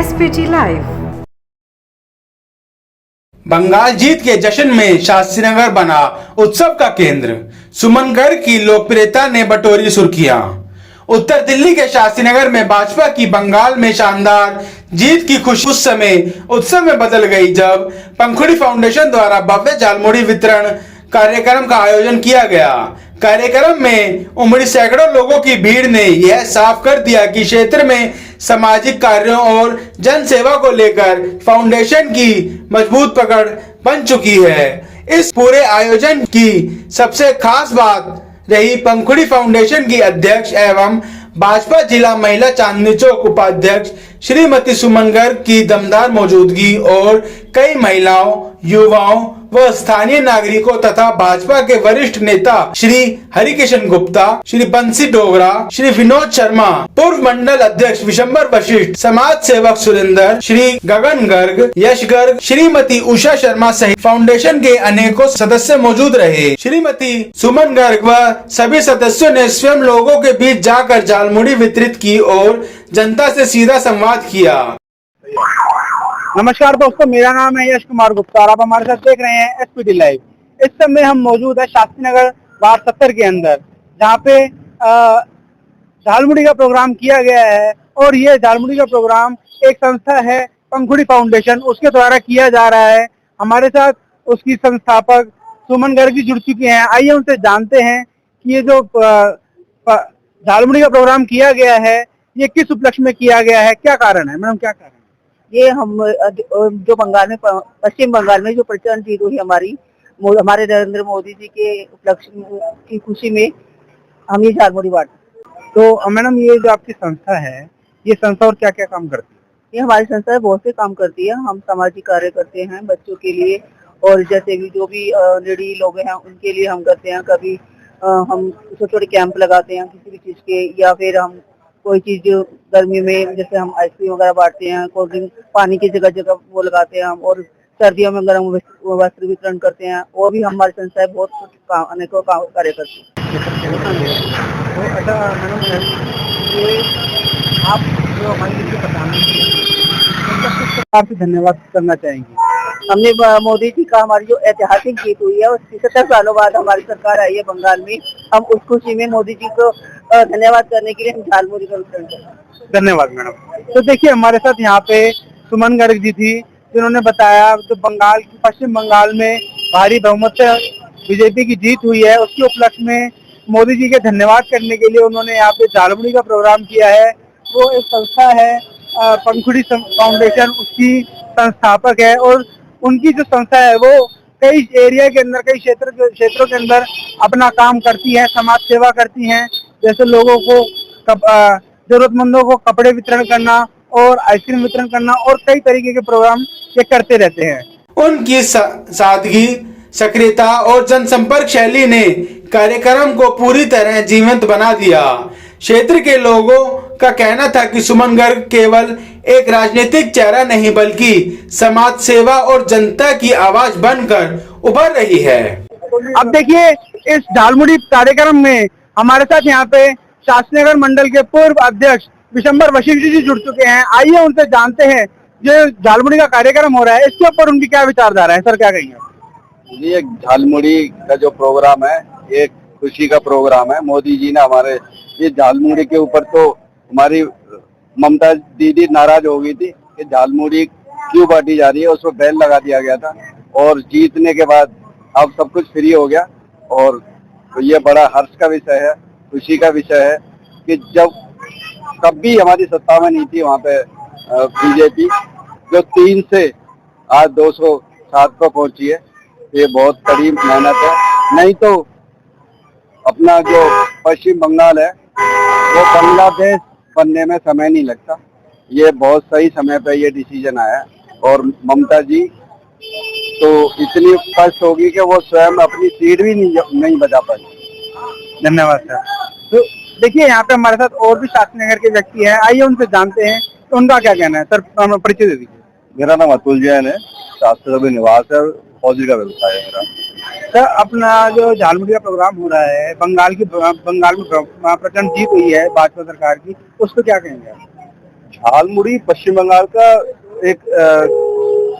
SPT live. Bengal जीत के जश्न में शास्त्रीनगर बना उत्सव का केंद्र। सुमनगढ़ की लोकप्रियता ने बटोरी सुर्खियां। उत्तर दिल्ली के शास्त्रीनगर में भाजपा की बंगाल में शानदार जीत की खुशी उस समय उत्सव में बदल गई जब पंखुड़ी फाउंडेशन द्वारा भव्य झालमुड़ी वितरण कार्यक्रम का आयोजन किया गया। कार्यक्रम में उमड़ी सैकड़ों लोगों की भीड़ ने यह साफ कर दिया कि क्षेत्र में सामाजिक कार्यों और जन सेवा को लेकर फाउंडेशन की मजबूत पकड़ बन चुकी है। इस पूरे आयोजन की सबसे खास बात रही पंखुड़ी फाउंडेशन की अध्यक्ष एवं भाजपा जिला महिला चांदनी चौक उपाध्यक्ष श्रीमती सुमनगढ़ की दमदार मौजूदगी और कई महिलाओं, युवाओं व स्थानीय नागरिकों तथा भाजपा के वरिष्ठ नेता श्री हरिकिशन गुप्ता, श्री बंसी डोगरा, श्री विनोद शर्मा, पूर्व मंडल अध्यक्ष विशंबर वशिष्ठ, समाज सेवक सुरेंद्र, श्री गगन गर्ग, यश गर्ग, श्रीमती उषा शर्मा सहित फाउंडेशन के अनेकों सदस्य मौजूद रहे। श्रीमती सुमन गर्ग व सभी सदस्यों ने स्वयं लोगों के बीच जाकर झालमुड़ी वितरित की और जनता से सीधा संवाद किया। नमस्कार दोस्तों, मेरा नाम है यश कुमार गुप्ता और आप हमारे साथ देख रहे हैं एसपीटी लाइव। इस समय हम मौजूद है शास्त्रीनगर वार्ड 70 के अंदर, जहाँ पे झालमुड़ी का प्रोग्राम किया गया है। और ये झालमुड़ी का प्रोग्राम एक संस्था है पंखुड़ी फाउंडेशन, उसके द्वारा किया जा रहा है। हमारे साथ उसकी संस्थापक सुमन गर्ग जी जुड़ चुके हैं। आइए उनसे जानते हैं कि ये जो झालमुड़ी का प्रोग्राम किया गया है ये किस उपलक्ष्य में किया गया है, क्या कारण है? मैडम क्या कारण है? ये हम जो बंगाल में पश्चिम बंगाल में जो प्रचंड जीत हुई हमारे नरेंद्र मोदी जी के उपलक्ष्य की खुशी में हम ये झालमुड़ी बांटे। तो मैडम, ये जो आपकी संस्था है, ये संस्था और क्या क्या काम करती है? ये हमारी संस्था बहुत से काम करती है। हम सामाजिक कार्य करते हैं बच्चों के लिए, और जैसे भी जो भी नीडी लोग हैं उनके लिए हम करते हैं। कभी हम छोटे छोटे कैंप लगाते हैं किसी भी चीज के, या फिर हम कोई चीज गर्मी में जैसे हम आइसक्रीम वगैरह बांटते हैं, कोल्ड ड्रिंक, पानी की जगह जगह वो लगाते हैं हम, और सर्दियों में गर्म वस्त्र वितरण करते हैं। और भी हमारी संस्थाएं बहुत अनेकों कार्य करती है। तो अच्छा मैडम, ये आप जो हमारे लिए प्रधानमंत्री उनका किस प्रकार से धन्यवाद करना चाहेंगे? हमने मोदी जी का हमारी जो ऐतिहासिक जीत हुई है, उसकी 70 सालों बाद हमारी सरकार आई है बंगाल में, हम उस खुशी में मोदी जी को धन्यवाद करने के लिए हम झालमुड़ी का वितरण करें। धन्यवाद मैडम। तो देखिए, हमारे साथ यहाँ पे सुमन गर्ग जी थी, जिन्होंने बताया जो पश्चिम बंगाल में भारी बहुमत से बीजेपी की जीत हुई है, उसके उपलक्ष्य में मोदी जी के धन्यवाद करने के लिए उन्होंने यहाँ पे झालमुड़ी का प्रोग्राम किया है। वो एक संस्था है पंखुड़ी फाउंडेशन, उसकी संस्थापक है। और उनकी जो संस्था है वो कई एरिया के अंदर, कई क्षेत्रों के अंदर अपना काम करती है, समाज सेवा करती हैं। जैसे लोगों को जरूरतमंदों को कपड़े वितरण करना और आइसक्रीम वितरण करना और कई तरीके के प्रोग्राम ये करते रहते हैं। उनकी सादगी, सक्रियता और जनसंपर्क शैली ने कार्यक्रम को पूरी तरह जीवंत बना दिया। क्षेत्र के लोगों का कहना था कि सुमन गर्ग केवल एक राजनीतिक चेहरा नहीं बल्कि समाज सेवा और जनता की आवाज बनकर उभर रही है। अब देखिए, इस झालमुड़ी कार्यक्रम में हमारे साथ यहाँ पे शास्त्रीनगर मंडल के पूर्व अध्यक्ष विशंबर वशिष्ठ जी जुड़ चुके हैं। आइए उनसे जानते हैं जो झालमुड़ी का कार्यक्रम हो रहा है इसके ऊपर उनकी क्या विचारधारा है। सर, क्या कहेंगे? ये झालमुड़ी का जो प्रोग्राम है एक खुशी का प्रोग्राम है। मोदी जी ने हमारे ये झालमुड़ी के ऊपर तो हमारी ममता दीदी नाराज हो गई थी कि झालमुड़ी क्यों बांटी जा रही है, उस पर बैन लगा दिया गया था। और जीतने के बाद अब सब कुछ फ्री हो गया। और तो ये बड़ा हर्ष का विषय है, खुशी का विषय है कि जब कभी हमारी सत्ता में नहीं थी वहाँ पे बीजेपी, जो 3 से आज 207 पर पहुंची है, ये बहुत कड़ी मेहनत है। नहीं तो अपना जो पश्चिम बंगाल है वो बांग्लादेश बनने में समय नहीं लगता। ये बहुत सही समय पे ये डिसीजन आया। और ममता जी तो इतनी कष्ट होगी कि वो स्वयं अपनी सीट भी नहीं बचा पाई। धन्यवाद सर। तो देखिए, यहाँ पे हमारे साथ और भी शास्त्रीनगर के व्यक्ति हैं, आइए उनसे जानते हैं तो उनका क्या कहना है। सर, परिचय दे दीजिए। मेरा नाम अतुल जैन है, शास्त्री निवास है, फौजी का व्यवसाय है मेरा। सर, अपना जो झालमुड़ी का प्रोग्राम हो रहा है, बंगाल में प्रचंड जीत हुई है भाजपा सरकार की, उस पर क्या कहेंगे आप? झालमुड़ी पश्चिम बंगाल का एक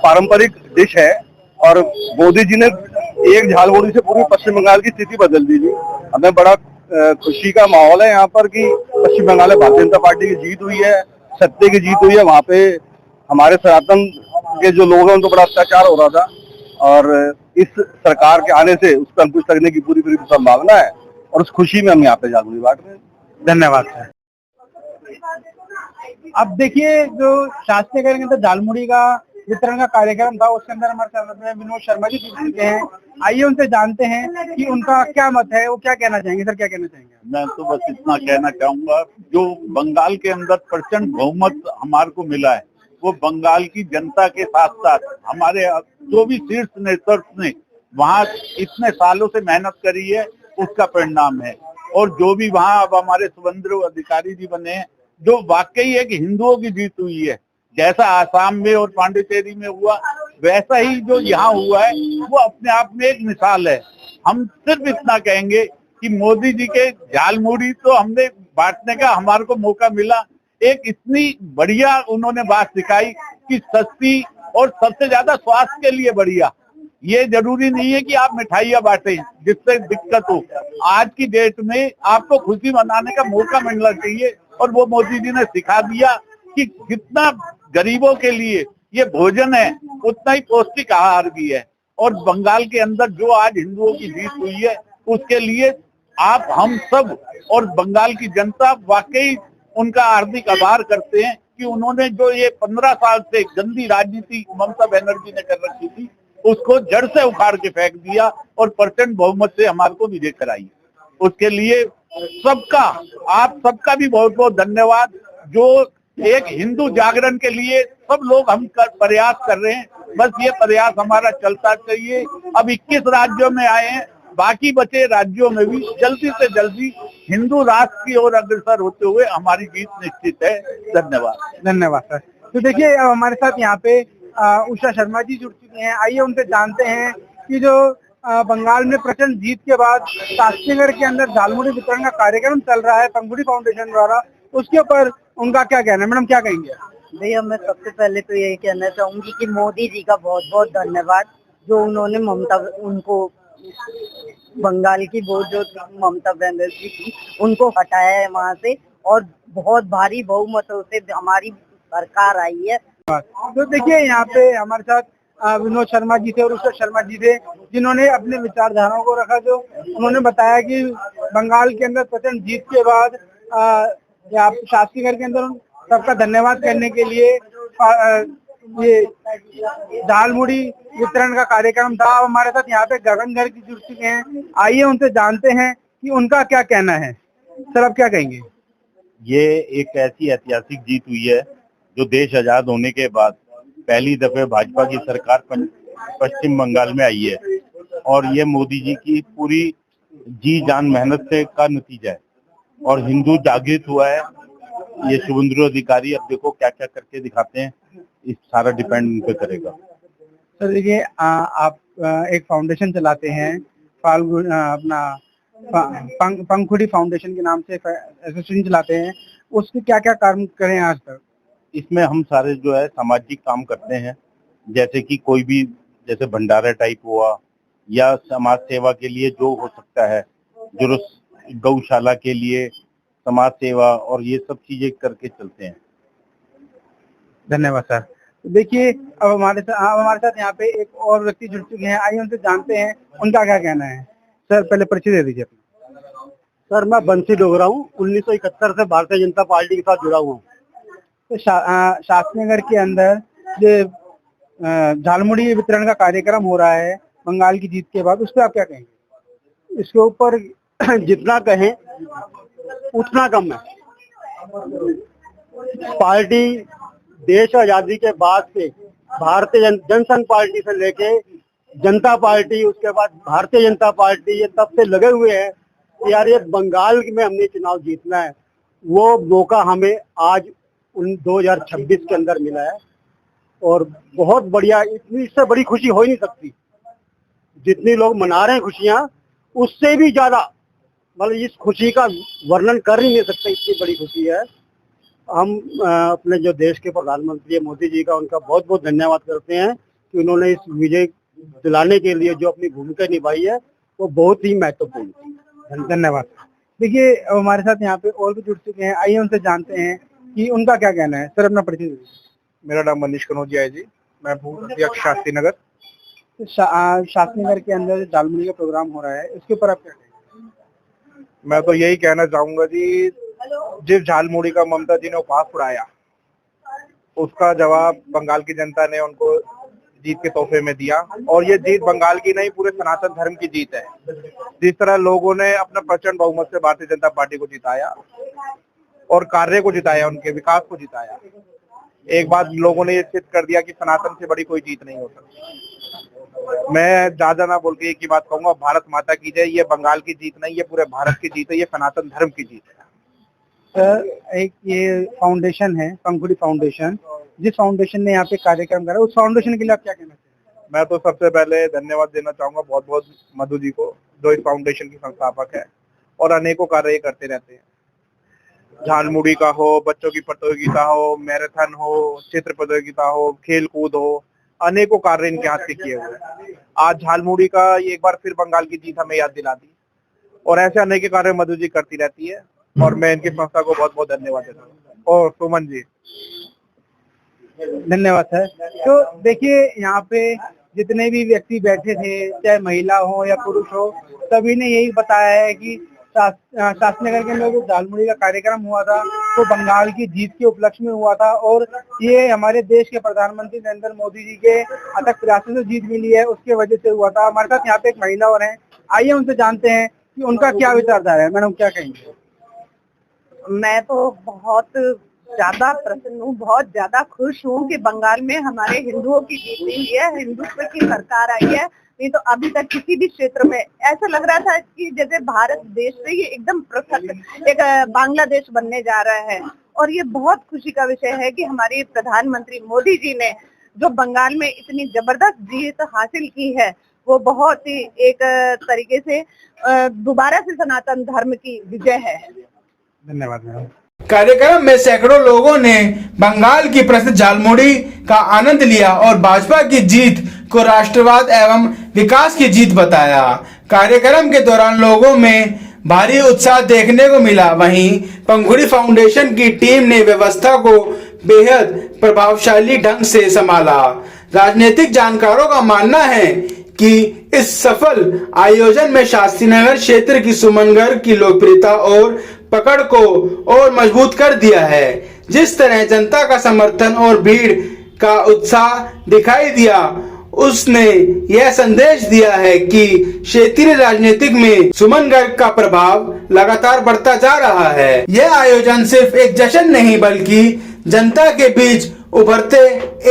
पारंपरिक डिश है और मोदी जी ने एक झालमुड़ी से पूरी पश्चिम बंगाल की स्थिति बदल दी थी। हमें बड़ा खुशी का माहौल है यहाँ पर कि पश्चिम बंगाल में भारतीय जनता पार्टी की जीत हुई है, सत्य की जीत हुई है। वहाँ पे हमारे सनातन के जो लोग हैं उनको बड़ा अत्याचार हो रहा था और इस सरकार के आने से उस पर अंकुश लगने की पूरी पूरी संभावना है और उस खुशी में हम यहाँ पे झालमुड़ी बांट रहे हैं। धन्यवाद सर। अब देखिए, जो शास्त्री नगर के अंदर झालमुड़ी का वितरण का कार्यक्रम था, उसके अंदर हमारे साथ में विनोद शर्मा जी जुड़ चुके हैं। आइए उनसे जानते हैं कि उनका क्या मत है, वो क्या कहना चाहेंगे। सर, क्या कहना चाहेंगे? मैं तो बस इतना कहना चाहूंगा, जो बंगाल के अंदर प्रचंड बहुमत हमारे को मिला है, वो बंगाल की जनता के साथ साथ हमारे जो भी शीर्ष नेतृत्व ने वहाँ इतने सालों से मेहनत करी है, उसका परिणाम है। और जो भी वहाँ अब हमारे शुभेंदु अधिकारी जी बने हैं, जो वाकई एक हिंदुओं की जीत हुई है। जैसा आसाम में और पांडिचेरी में हुआ, वैसा ही जो यहाँ हुआ है, वो अपने आप में एक मिसाल है। हम सिर्फ इतना कहेंगे कि मोदी जी के झालमुड़ी तो हमने बांटने का हमारे को मौका मिला। एक इतनी बढ़िया उन्होंने बात सिखाई कि सस्ती और सबसे ज्यादा स्वास्थ्य के लिए बढ़िया। ये जरूरी नहीं है कि आप मिठाइयाँ बांटें जिससे दिक्कत हो। आज की डेट में आपको खुशी मनाने का मौका मिलना चाहिए और वो मोदी जी ने सिखा दिया कि जितना गरीबों के लिए ये भोजन है, उतना ही पौष्टिक आहार भी है। और बंगाल के अंदर जो आज हिंदुओं की जीत हुई है, उसके लिए आप, हम सब और बंगाल की जनता वाकई उनका हार्दिक आभार करते हैं कि उन्होंने जो ये 15 साल से गंदी राजनीति ममता बनर्जी ने कर रखी थी, उसको जड़ से उखाड़ के फेंक दिया और प्रचंड बहुमत से हमारे को विजय कराई। उसके लिए सबका, आप सबका भी बहुत बहुत धन्यवाद। जो एक हिंदू जागरण के लिए सब लोग हम प्रयास कर रहे हैं, बस ये प्रयास हमारा चलता चाहिए। अब 21 राज्यों में आए हैं, बाकी बचे राज्यों में भी जल्दी से जल्दी हिंदू राष्ट्र की ओर अग्रसर होते हुए हमारी जीत निश्चित है। धन्यवाद। धन्यवाद सर। तो देखिए, अब हमारे साथ यहाँ पे उषा शर्मा जी जुड़ चुके हैं। आइए उनसे जानते हैं कि जो बंगाल में प्रचंड जीत के बाद शास्त्री नगर के अंदर झालमुड़ी वितरण का कार्यक्रम चल रहा है पंखुड़ी फाउंडेशन द्वारा, उसके ऊपर उनका क्या कहना है। मैडम, क्या कहेंगे? भैया, मैं सबसे पहले तो यही कहना चाहूंगी कि मोदी जी का बहुत बहुत धन्यवाद, जो उन्होंने उनको बंगाल की वो जो ममता बनर्जी थी, उनको हटाया है वहाँ से और बहुत भारी बहुमतों से हमारी सरकार आई है। तो देखिए, यहाँ पे हमारे साथ विनोद शर्मा जी थे और उषा शर्मा जी थे, जिन्होंने अपने विचारधाराओं को रखा। जो उन्होंने बताया कि बंगाल के अंदर प्रचंड जीत के बाद शास्त्री नगर के अंदर सबका धन्यवाद करने के लिए ये झालमुड़ी वितरण का कार्यक्रम था। अब हमारे साथ यहाँ पे गगन घर की जुड़ चुके हैं। आइए उनसे जानते हैं कि उनका क्या कहना है। सर, आप क्या कहेंगे? ये एक ऐसी ऐतिहासिक जीत हुई है जो देश आजाद होने के बाद पहली दफे भाजपा की सरकार पश्चिम बंगाल में आई है और ये मोदी जी की पूरी जी जान मेहनत से का नतीजा है और हिंदू जागृत हुआ है। ये शुभेंदु अधिकारी अब देखो क्या क्या करके दिखाते हैं, इस सारा डिपेंड उन पे करेगा। सर देखिए, आप एक फाउंडेशन चलाते हैं, पंखुड़ी फाउंडेशन के नाम से एसोसिएशन चलाते हैं, उसके क्या क्या काम करें आज तक? इसमें हम सारे जो है सामाजिक काम करते हैं, जैसे कि कोई भी जैसे भंडारा टाइप हुआ या समाज सेवा के लिए जो हो सकता है, जो गौशाला के लिए समाज सेवा और ये सब चीजें करके चलते हैं। धन्यवाद सर। तो देखिए, अब हमारे साथ यहाँ पे एक और व्यक्ति जुड़ चुके हैं। आइए उनसे जानते हैं उनका क्या कहना है। सर, पहले परिचय दे दीजिए अपना। सर, मैं बंसी डोगरा हूँ। 1971 से भारतीय जनता पार्टी के साथ जुड़ा हुआ हूँ। तो शास्त्री नगर के अंदर जो झालमुड़ी वितरण का कार्यक्रम हो रहा है बंगाल की जीत के बाद, उस पर आप क्या कहेंगे? इसके ऊपर जितना कहें उतना कम है। पार्टी देश आजादी के बाद से भारतीय जनसंघ पार्टी से लेके जनता पार्टी, उसके बाद भारतीय जनता पार्टी, ये तब से लगे हुए हैं कि यार ये बंगाल में हमने चुनाव जीतना है। वो मौका हमें आज 2026 के अंदर मिला है और बहुत बढ़िया, इतनी इससे बड़ी खुशी हो ही नहीं सकती। जितनी लोग मना रहे हैं खुशियां, उससे भी ज्यादा, मतलब इस खुशी का वर्णन कर ही नहीं सकते, इतनी बड़ी खुशी है। हम अपने जो देश के प्रधानमंत्री मोदी जी का उनका बहुत बहुत धन्यवाद करते हैं कि उन्होंने इस विजय दिलाने के लिए जो अपनी भूमिका निभाई है वो बहुत ही महत्वपूर्ण थी। धन्यवाद। देखिए हमारे साथ यहाँ पे और भी जुड़ चुके हैं, आइए उनसे जानते हैं कि उनका क्या कहना है। सर अपना परिचय दीजिए। मेरा नाम मनीष कनौजिया है जी। मैं बूथ अध्यक्ष शास्त्री नगर। तो शास्त्री नगर के अंदर झालमुड़ी का प्रोग्राम हो रहा है, इसके ऊपर आप क्या कहेंगे? मैं तो यही कहना चाहूंगा जी, जिस झालमुड़ी का ममता जी ने उपहास उड़ाया उसका जवाब बंगाल की जनता ने उनको जीत के तोहफे में दिया। और ये जीत बंगाल की नहीं, पूरे सनातन धर्म की जीत है। जिस तरह लोगों ने अपना प्रचंड बहुमत से भारतीय जनता पार्टी को जिताया और कार्य को जिताया, उनके विकास को जिताया, एक बात लोगों ने ये सिद्ध कर दिया कि सनातन से बड़ी कोई जीत नहीं हो सकती। मैं ज्यादा ना बोल के एक ही बात कहूंगा, भारत माता की जय। ये बंगाल की जीत नहीं, ये पूरे भारत की जीत है, ये सनातन धर्म की जीत है। सर एक ये फाउंडेशन है, पंखुड़ी फाउंडेशन, जिस फाउंडेशन ने यहाँ पे कार्यक्रम करा, उस फाउंडेशन के लिए आप क्या कहना चाहिए? मैं तो सबसे पहले धन्यवाद देना चाहूंगा बहुत बहुत मधु जी को, जो इस फाउंडेशन की संस्थापक है और अनेकों कार्य करते रहते हैं। झालमुड़ी का हो, बच्चों की प्रतियोगिता हो, मैराथन हो, चित्र प्रतियोगिता हो, खेल कूद हो, अनेकों कार्य इनके हाथ से किए हुए हैं। आज झालमुड़ी का एक बार फिर बंगाल की जीत हमें याद दिला दी और ऐसे अनेक कार्य मधु जी करती रहती है और मैं इनकी संस्था को बहुत बहुत धन्यवाद देता हूँ। और सुमन जी धन्यवाद सर। तो देखिए यहाँ पे जितने भी व्यक्ति बैठे थे, चाहे महिला हो या पुरुष हो, सभी ने यही बताया है कि शास्त्री नगर के अंदर जो झालमुड़ी का कार्यक्रम हुआ था वो बंगाल की जीत के उपलक्ष्य में हुआ था और ये हमारे देश के प्रधानमंत्री नरेंद्र मोदी जी के अथक प्रयासों से जीत मिली है, उसके वजह से हुआ था। हमारे साथ यहाँ पे एक महिला और हैं, आइए उनसे जानते हैं कि उनका क्या विचारधारा है। मैडम क्या कहेंगे? मैं तो बहुत ज्यादा प्रसन्न हूँ, बहुत ज्यादा खुश हूँ कि बंगाल में हमारे हिंदुओं की जीत हुई है, हिंदुत्व की सरकार आई है। नहीं तो अभी तक किसी भी क्षेत्र में ऐसा लग रहा था कि जैसे भारत देश से ये एकदम पृथक एक बांग्लादेश बनने जा रहा है। और ये बहुत खुशी का विषय है कि हमारे प्रधानमंत्री मोदी जी ने जो बंगाल में इतनी जबरदस्त जीत हासिल की है, वो बहुत ही एक तरीके से दोबारा से सनातन धर्म की विजय है। धन्यवाद मैडम। कार्यक्रम में सैकड़ों लोगों ने बंगाल की प्रसिद्ध झालमुड़ी का आनंद लिया और भाजपा की जीत को राष्ट्रवाद एवं विकास की जीत बताया। कार्यक्रम के दौरान लोगों में भारी उत्साह देखने को मिला। वहीं पंखुड़ी फाउंडेशन की टीम ने व्यवस्था को बेहद प्रभावशाली ढंग से संभाला। राजनीतिक जानकारों का मानना है कि इस सफल आयोजन में शास्त्री नगर क्षेत्र की सुमन गर्ग की लोकप्रियता और पकड़ को और मजबूत कर दिया है। जिस तरह जनता का समर्थन और भीड़ का उत्साह दिखाई दिया, उसने यह संदेश दिया है कि क्षेत्रीय राजनीतिक में सुमन गर्ग का प्रभाव लगातार बढ़ता जा रहा है। यह आयोजन सिर्फ एक जश्न नहीं बल्कि जनता के बीच उभरते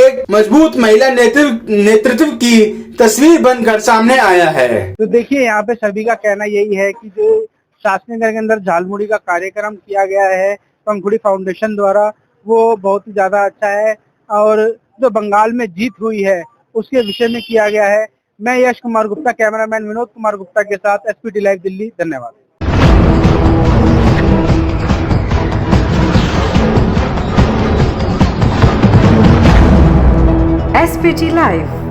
एक मजबूत महिला नेतृत्व की तस्वीर बनकर सामने आया है। तो देखिए यहाँ पे सभी का कहना यही है कि जो शास्त्री नगर के अंदर झालमुड़ी का कार्यक्रम किया गया है पंखुड़ी फाउंडेशन द्वारा, वो बहुत ही ज्यादा अच्छा है और जो बंगाल में जीत हुई है उसके विषय में किया गया है। मैं यश कुमार गुप्ता, कैमरामैन विनोद कुमार गुप्ता के साथ SPT लाइव दिल्ली। धन्यवाद। SPT live.